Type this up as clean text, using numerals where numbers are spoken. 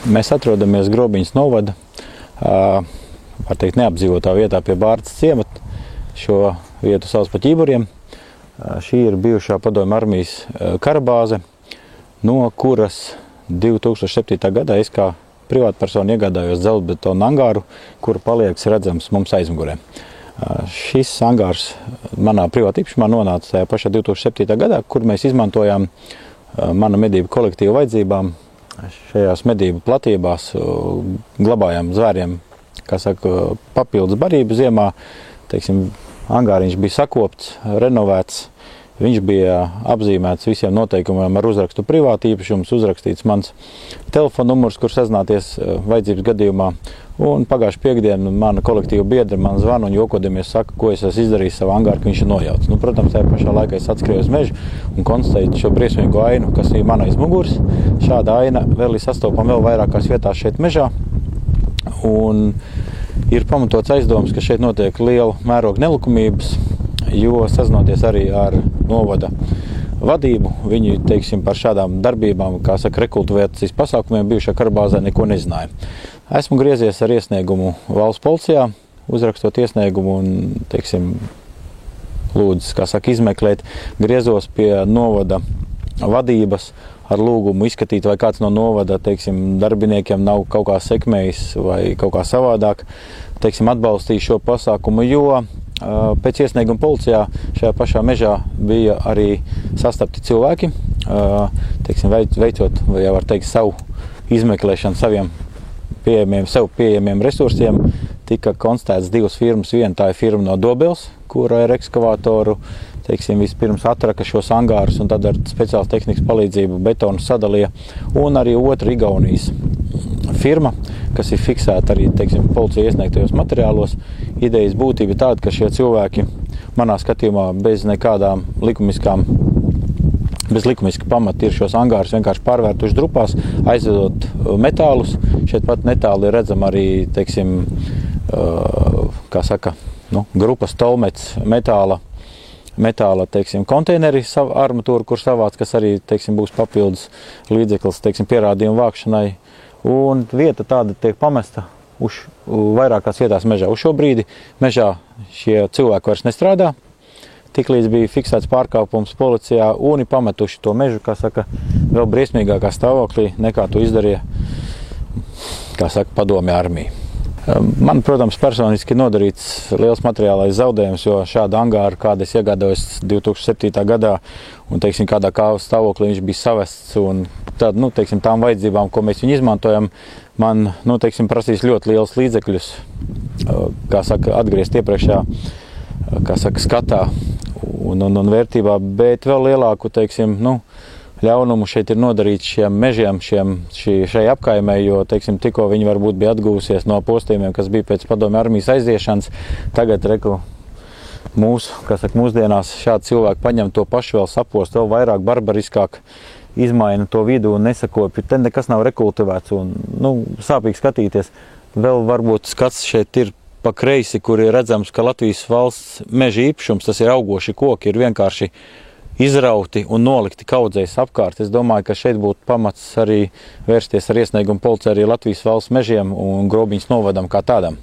Mēs atrodamies Grobiņas novada, var teikt, neapdzīvotā vietā pie Bārtas ciemata. Šo vietu sauc pa Ķīburiem. Šī ir bijušā Padomju armijas karabāze, no kuras 2007. gadā es kā privātpersona iegādājos dzelzbetona angāru, kura paliekas redzams mums aizmugurē. Šis angārs manā privāta īpašumā nonāca tajā pašā 2007. gadā, kur mēs izmantojām mana medību kolektīva vajadzībām. Šajās medību platībās glabājām zvēriem, kā saka, papildus barību ziemā. Teiksim, angāriņš bija sakopts, renovēts. Viņš bija apzīmēts visiem noteikumiem ar uzrakstu privāti īpašums, uzrakstīts mans telefona numurs, kur sazināties vajadzības gadījumā. Un pagājuši piekdienu mana kolektīva biedra man zvana un jokodamies saka, ko es esmu izdarījis savu angāru, ka viņš ir nojauts. Protams, tajā pašā laikā es atskrēju uz mežu un konstatēju šo briesmīgo ainu, kas ir man aiz muguras. Šāda aina vēl ir sastopama vēl vairākās vietās šeit mežā. Un ir pamatots aizdoms, ka šeit notiek liela mēroga nelikumības, jo sazinoties arī ar novada vadību, viņi, teiksim, par šādām darbībām, kā saka, rekultivēcijas pasākumiem bijušā karabāzē neko nezināja. Esmu griezies ar iesniegumu valsts policijā, uzrakstot iesniegumu un, teiksim, lūdzu, kā saka, izmeklēt. Griezos pie novada vadības ar lūgumu izskatīt, vai kāds no novada, teiksim, darbiniekiem nav kaut kā sekmējis vai kaut kā savādāk, teiksim, atbalstīt šo pasākumu, jo pēc iesnieguma policijā šajā pašā mežā bija arī sastapti cilvēki, teiksim, veicot, vai jau var teikt, savu izmeklēšanu saviem pieejamiem resursiem, tika konstatēts divas firmas. Viena tā ir firma no Dobels, kura ar ekskavātoru, teiksim, vispirms atraka šos angārus un tad ar speciālas tehnikas palīdzību betonu sadalīja. Un arī otra Igaunijas firma, kas ir fiksēta arī, teiksim, policija iesniegtajos materiālos. Idejas būtība ir tāda, ka šie cilvēki manā skatījumā bez nekādām bez likumiska pamata ir šos angārus vienkārši pārvērtuši drupās, aizvedot metālus. Šeit pat netāli ir redzama arī, teiksim, kā saka, grupas tolmets metāla, teiksim, konteineri armatūra, kur savāc, kas arī, teiksim, būs papildus līdzeklis, teiksim, pierādījumu vākšanai. Un vieta tāda tiek pamesta uz vairākās vietās mežā. Uz šo brīdi mežā šie cilvēki vairs nestrādā. Tiklīdz bija fiksēts pārkāpums policijā un ir pametuši to mežu, kā saka, vēl briesmīgākā stāvoklī, nekā to izdarīja, kā saka, Padomju armija. Man, protams, personiski ir nodarīts liels materiālais zaudējums, jo šāda angāra, kāda es iegādājos 2007. gadā, un, teiksim, kādā stāvoklī viņš bija savests, un tād, teiksim, tām vajadzībām, ko mēs viņu izmantojam, man, teiksim, prasīs ļoti liels līdzekļus, kā saka, atgriezt iepriekšējā, kā saka, skatā un vērtībā, bet vēl lielāku, teiksim, ļaunumu šeit ir nodarīts šiem mežiem, šai apkaimē, jo, teiksim, tikko viņi varbūt bija atgūsies no postījumiem, kas bija pēc Padomju armijas aiziešanas. Tagad, mūsdienās šādi cilvēki paņem to pašu vēl sapost, vēl vairāk barbariskāk, izmaina to vidu un nesakopja. Te nekas nav rekultivēts un, sāpīgi skatīties. Vēl varbūt skats šeit ir pa kreisi, kur ir redzams, ka Latvijas valsts meža īpašums, tas ir augoši koki, ir vienkārši izrauti un nolikti kaudzēs apkārt. Es domāju, ka šeit būtu pamats arī vērsties ar iesniegumu policijai arī Latvijas valsts mežiem un Grobiņas novadam kā tādam.